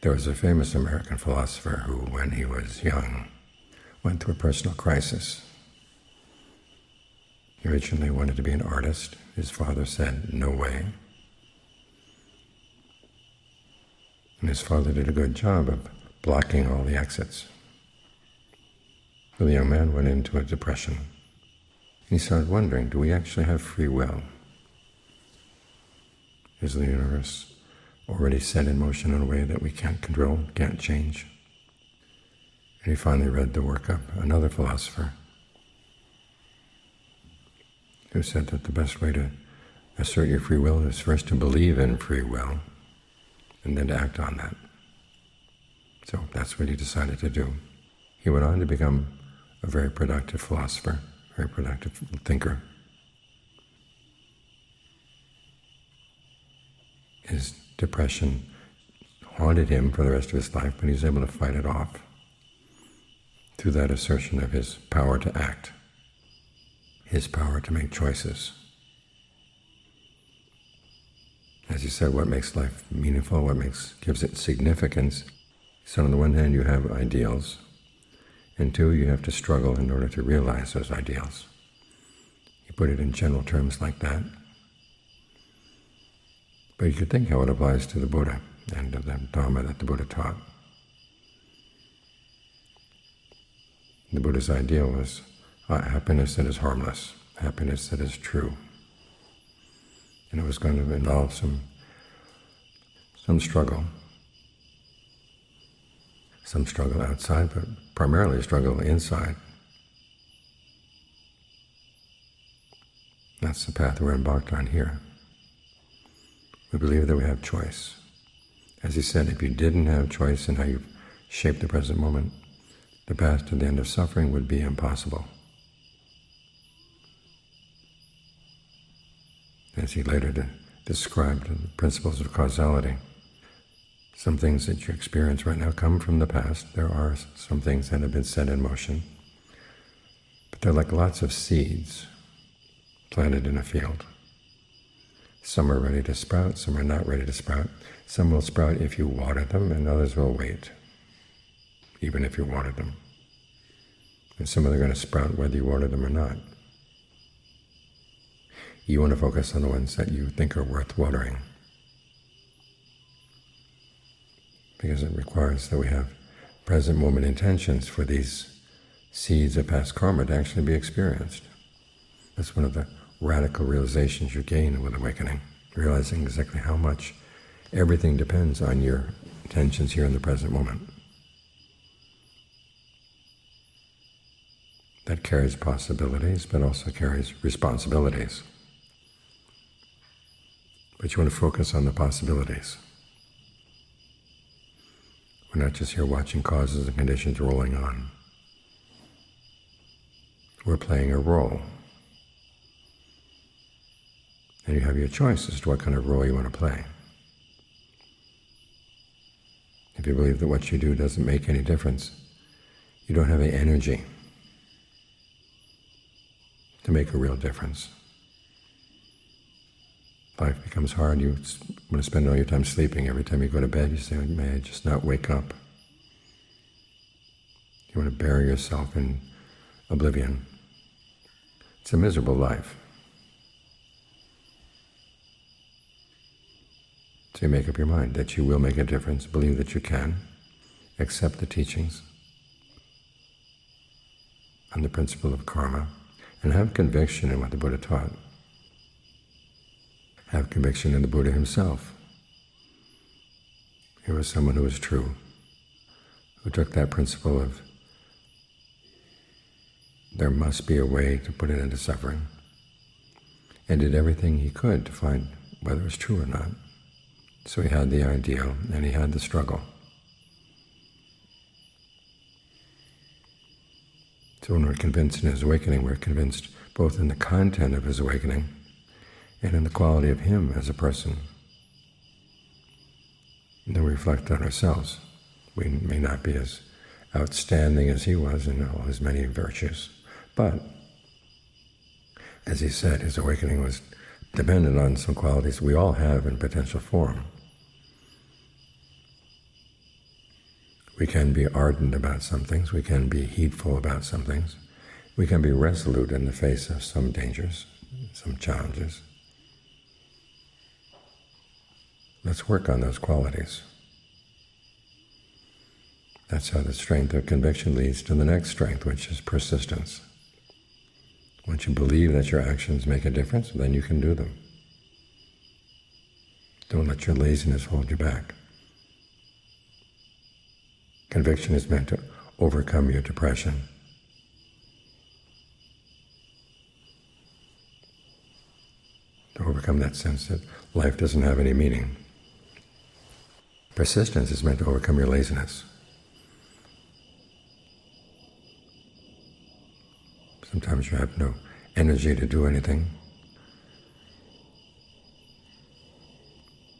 There was a famous American philosopher who, when he was young, went through a personal crisis. He originally wanted to be an artist. His father said, "No way." And his father did a good job of blocking all the exits. So the young man went into a depression. He started wondering, do we actually have free will? Is the universe already set in motion in a way that we can't control, can't change? And he finally read the work of another philosopher who said that the best way to assert your free will is first to believe in free will and then to act on that. So that's what he decided to do. He went on to become a very productive philosopher, very productive thinker. His depression haunted him for the rest of his life, but he was able to fight it off through that assertion of his power to act, his power to make choices. As he said, what makes life meaningful, what gives it significance. So on the one hand you have ideals, and two, you have to struggle in order to realize those ideals. He put it in general terms like that. But you could think how it applies to the Buddha and to the Dhamma that the Buddha taught. The Buddha's ideal was happiness that is harmless, happiness that is true. And it was going to involve some struggle. Some struggle outside, but primarily struggle inside. That's the path we're embarked on here. We believe that we have choice. As he said, if you didn't have choice in how you shape the present moment, the path to the end of suffering would be impossible. As he later described the principles of causality, some things that you experience right now come from the past. There are some things that have been set in motion, but they're like lots of seeds planted in a field. Some are ready to sprout, some are not ready to sprout. Some will sprout if you water them, and others will wait, even if you water them. And some of them are going to sprout whether you water them or not. You want to focus on the ones that you think are worth watering, because it requires that we have present moment intentions for these seeds of past karma to actually be experienced. That's one of the radical realizations you gain with awakening, realizing exactly how much everything depends on your intentions here in the present moment. That carries possibilities, but also carries responsibilities. But you want to focus on the possibilities. We're not just here watching causes and conditions rolling on. We're playing a role. And you have your choice as to what kind of role you want to play. If you believe that what you do doesn't make any difference, you don't have the energy to make a real difference. Life becomes hard. You want to spend all your time sleeping. Every time you go to bed, you say, may I just not wake up? You want to bury yourself in oblivion. It's a miserable life. So you make up your mind that you will make a difference, believe that you can, accept the teachings on the principle of karma, and have conviction in what the Buddha taught. Have conviction in the Buddha himself. He was someone who was true, who took that principle of there must be a way to put an end to suffering, and did everything he could to find whether it was true or not. So he had the ideal, and he had the struggle. So when we're convinced in his awakening, we're convinced both in the content of his awakening and in the quality of him as a person. And then we reflect on ourselves. We may not be as outstanding as he was in all his many virtues, but as he said, his awakening was dependent on some qualities we all have in potential form. We can be ardent about some things, we can be heedful about some things, we can be resolute in the face of some dangers, some challenges. Let's work on those qualities. That's how the strength of conviction leads to the next strength, which is persistence. Once you believe that your actions make a difference, then you can do them. Don't let your laziness hold you back. Conviction is meant to overcome your depression. To overcome that sense that life doesn't have any meaning. Persistence is meant to overcome your laziness. Sometimes you have no energy to do anything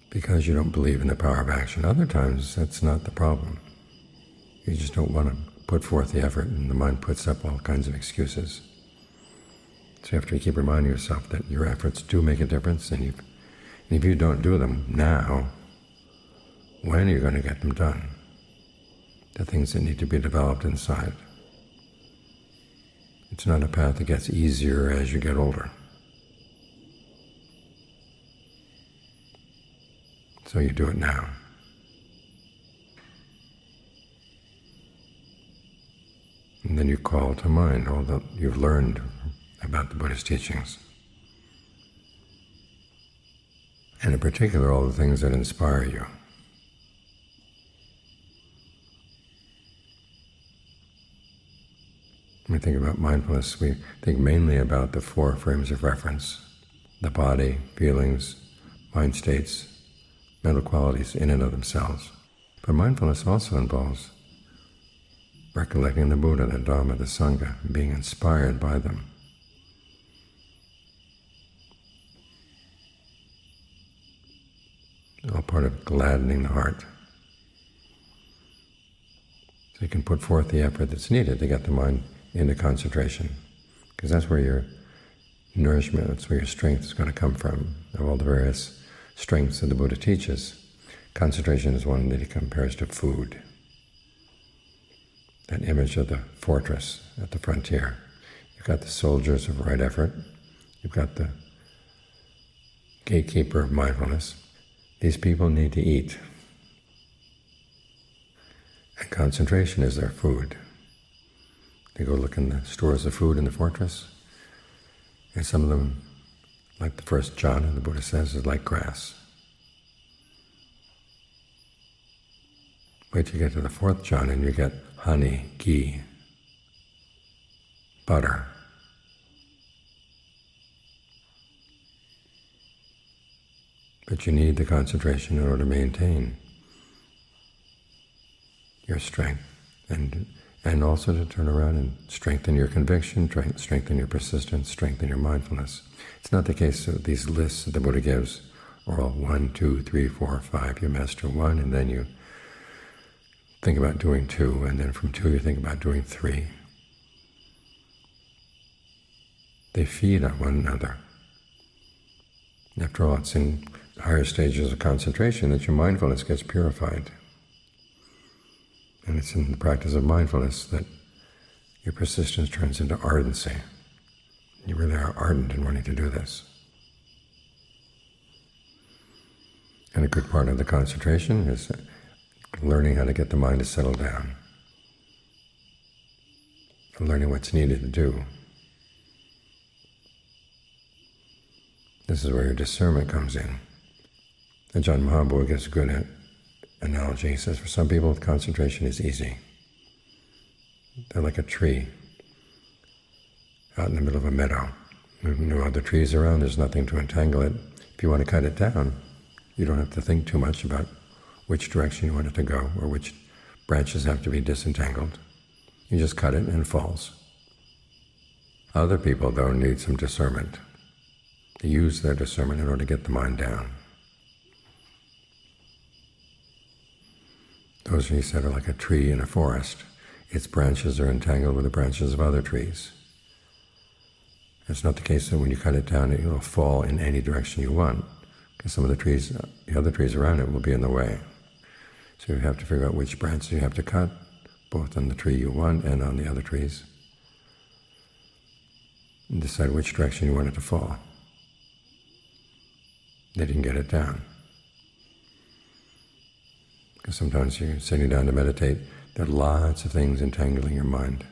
because you don't believe in the power of action. Other times, that's not the problem. You just don't want to put forth the effort, and the mind puts up all kinds of excuses. So you have to keep reminding yourself that your efforts do make a difference, and if you don't do them now, when are you going to get them done? The things that need to be developed inside. It's not a path that gets easier as you get older. So you do it now. And then you call to mind all that you've learned about the Buddha's teachings. And in particular, all the things that inspire you. When we think about mindfulness, we think mainly about the 4 frames of reference: the body, feelings, mind states, mental qualities in and of themselves. But mindfulness also involves recollecting the Buddha, the Dhamma, the Sangha, being inspired by them. All part of gladdening the heart. So you can put forth the effort that's needed to get the mind into concentration, because that's where your nourishment, that's where your strength is going to come from. Of all the various strengths that the Buddha teaches, concentration is one that he compares to food. That image of the fortress at the frontier. You've got the soldiers of right effort, you've got the gatekeeper of mindfulness. These people need to eat, and concentration is their food. They go look in the stores of food in the fortress, and some of them, like the first jhana, the Buddha says, is like grass. Wait till you get to the 4th jhana and you get honey, ghee, butter. But you need the concentration in order to maintain your strength, and also to turn around and strengthen your conviction, strengthen your persistence, strengthen your mindfulness. It's not the case that these lists that the Buddha gives are all 1, 2, 3, 4, 5. You master 1, and then you think about doing 2, and then from 2 you think about doing 3. They feed on one another. After all, it's in higher stages of concentration that your mindfulness gets purified. And it's in the practice of mindfulness that your persistence turns into ardency. You really are ardent in wanting to do this. And a good part of the concentration is learning how to get the mind to settle down, and learning what's needed to do. This is where your discernment comes in. And Ajahn Mahabodhi gives a good analogy. He says, for some people, concentration is easy. They're like a tree out in the middle of a meadow. There are no other trees around, there's nothing to entangle it. If you want to cut it down, you don't have to think too much about which direction you want it to go or which branches have to be disentangled. You just cut it and it falls. Other people, though, need some discernment. They use their discernment in order to get the mind down. Those, he said, are like a tree in a forest. Its branches are entangled with the branches of other trees. It's not the case that when you cut it down, it will fall in any direction you want, because some of the trees, the other trees around it will be in the way. So you have to figure out which branches you have to cut, both on the tree you want and on the other trees, and decide which direction you want it to fall. Then you can get it down. Because sometimes you're sitting down to meditate, there are lots of things entangling your mind.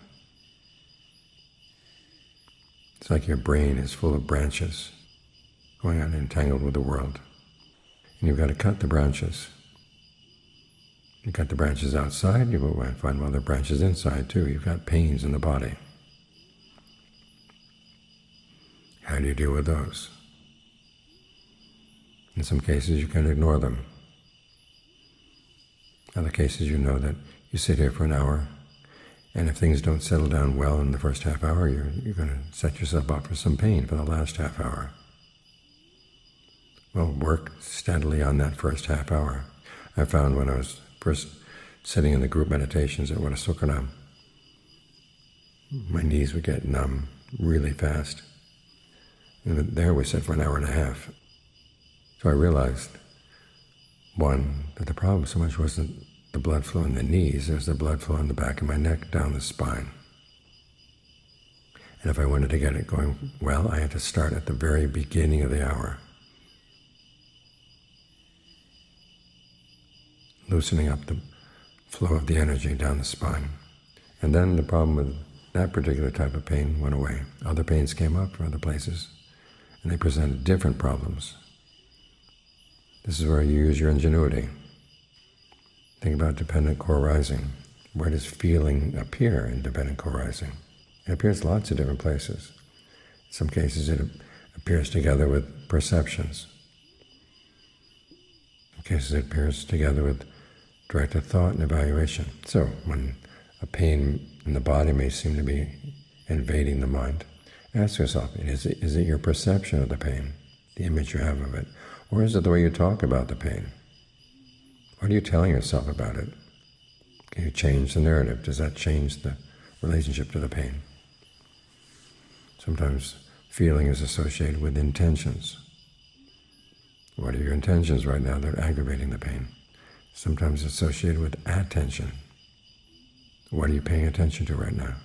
It's like your brain is full of branches going on entangled with the world. And you've got to cut the branches. You cut the branches outside, you will find other branches inside too. You've got pains in the body. How do you deal with those? In some cases you can ignore them. In other cases you know that you sit here for an hour, and if things don't settle down well in the first half hour, you're going to set yourself up for some pain for the last half hour. Well, work steadily on that first half hour. I found when I was first sitting in the group meditations at Wadasukana, my knees would get numb really fast. And there we sat for an hour and a half. So I realized, one, that the problem so much wasn't the blood flow in the knees, it was the blood flow in the back of my neck, down the spine. And if I wanted to get it going well, I had to start at the very beginning of the hour, loosening up the flow of the energy down the spine. And then the problem with that particular type of pain went away. Other pains came up from other places, and they presented different problems. This is where you use your ingenuity. Think about dependent co-arising. Where does feeling appear in dependent co-arising? It appears lots of different places. In some cases it appears together with perceptions. In some cases it appears together with directed thought and evaluation. So when a pain in the body may seem to be invading the mind, ask yourself, is it your perception of the pain, the image you have of it, or is it the way you talk about the pain? What are you telling yourself about it? Can you change the narrative? Does that change the relationship to the pain? Sometimes feeling is associated with intentions. What are your intentions right now that are aggravating the pain? Sometimes it's associated with attention. What are you paying attention to right now?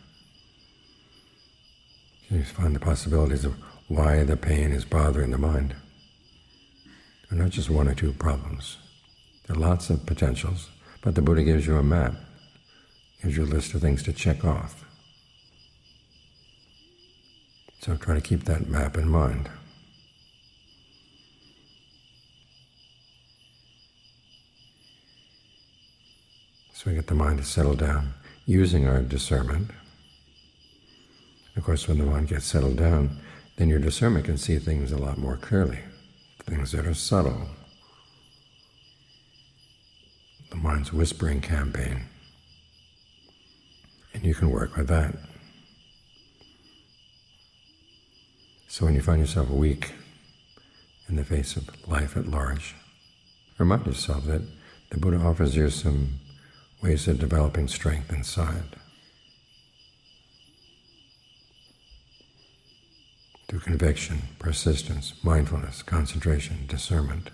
You find the possibilities of why the pain is bothering the mind. They're not just one or two problems. There are lots of potentials, but the Buddha gives you a map, gives you a list of things to check off. So try to keep that map in mind. So we get the mind to settle down using our discernment. Of course, when the mind gets settled down, then your discernment can see things a lot more clearly, things that are subtle. The mind's whispering campaign, and you can work with that. So when you find yourself weak in the face of life at large, remind yourself that the Buddha offers you some ways of developing strength inside. Through conviction, persistence, mindfulness, concentration, discernment.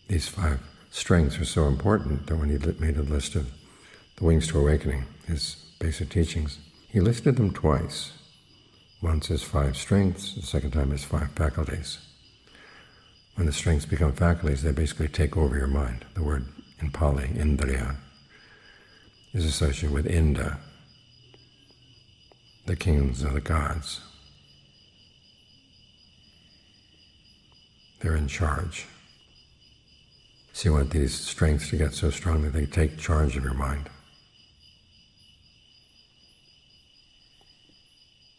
These 5 strengths are so important that when he made a list of the Wings to Awakening, his basic teachings, he listed them twice. Once as 5 strengths, the second time as 5 faculties. When the strengths become faculties, they basically take over your mind. The word in Pali, indriya, is associated with Inda, the kings of the gods. They're in charge. So you want these strengths to get so strong that they take charge of your mind.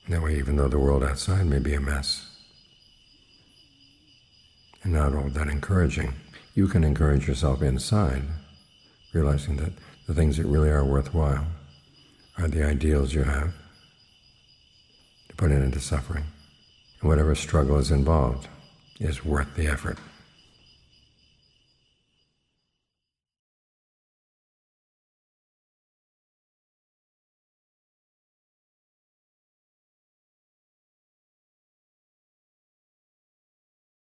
That way, even though the world outside may be a mess, and not all that encouraging, you can encourage yourself inside, realizing that the things that really are worthwhile are the ideals you have to put it into suffering. And whatever struggle is involved is worth the effort.